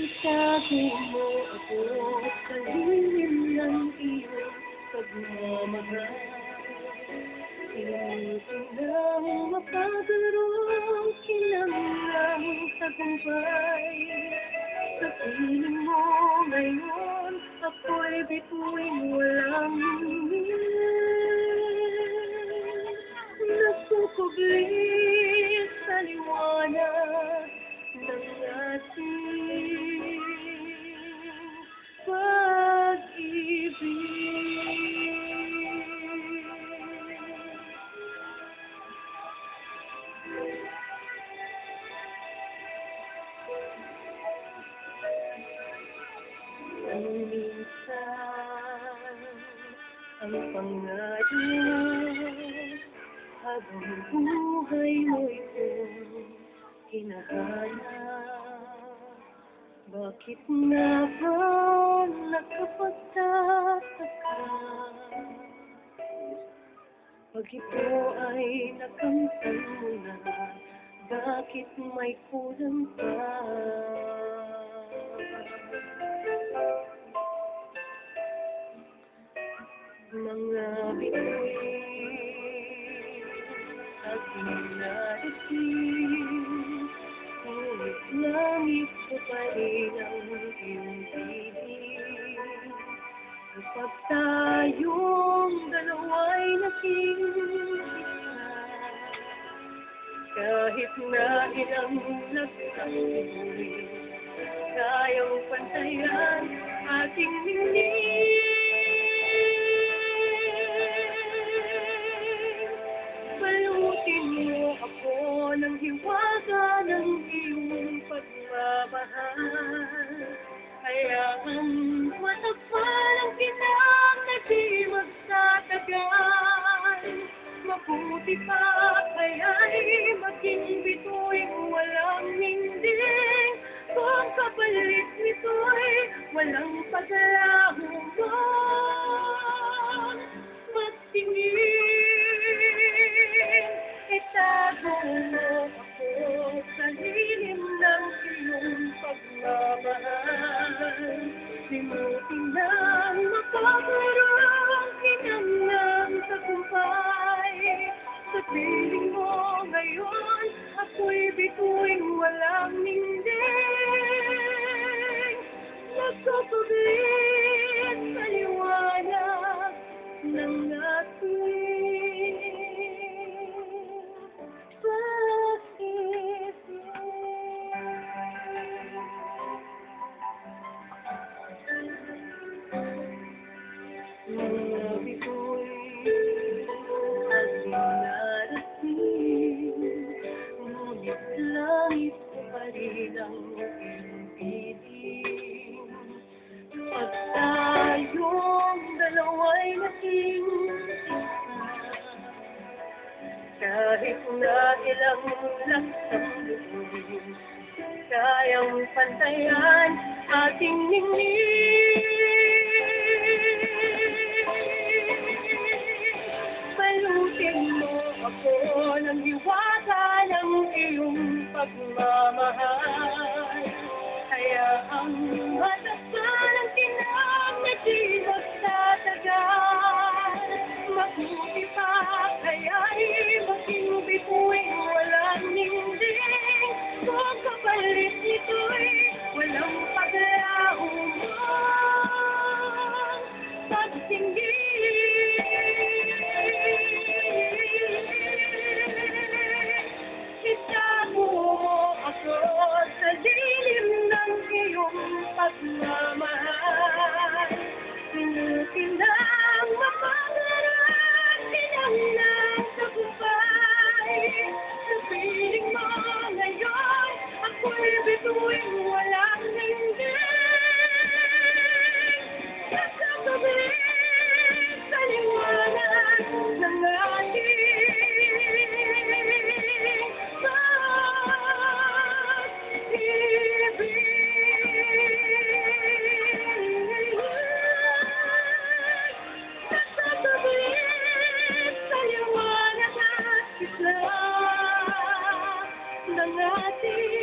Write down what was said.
Itago mo ako sa lilim ng iyong pagmamahal. Tinutulong mapagarong kinamlang tagumpay. Sa piling mo ngayon, ako'y bituin walang hingin. Nagpupuglis sa liwanag ng ating ang minsan ang pangalan habang buhay mo itong hinahanap. Bakit nga ba nakapagtataka pag ito ay nakamtan mo na? Bakit may kulang pa? Mga bituin at minarating, ngunit langit ko pa rin ang iyong piling. Kapag tayong dalawa'y naging isa, kahit na ilang laksang bituin, kayang pantayan ating ningning. Ng hiwaga ng iyong pagmamahal, hayaang matagpan ang kinang na di magtatagal. Mabuti pa kaya'y maging bituing walang hinding, kung kapalit nito'y walang paglahong magtingin. Itago mo ako sa lilim ng iyong pagmamahal. Limutin ng mapagarang kinamlang tagumpay. Sa piling mo ngayon, ako'y bituing walang ningning. Nagpupuglis sa liwanag ng ating mga bituin at minarating, ngunit langit ko pa rin ang iyong piling. Kapag tayong dalawa'y naging isa, kahit na ilang laksang bituin, kayang pantayan ating ningning. Ako ng hiwaga ng iyong pagmamahal, hayaang matagpan ang kinang na di magtatagal. Mabuti pa kaya'y maging bituing walang ningning, kung kapalit nito'y walang paglahong pagtingin. Sa lilim ng iyong pagmamahal, pinutin ang mapagarang kinamlang tagumpay. Sa piling mo ngayon, ako'y bituing walang hingin. Nagkakabit sa liwanag ng ating ng ating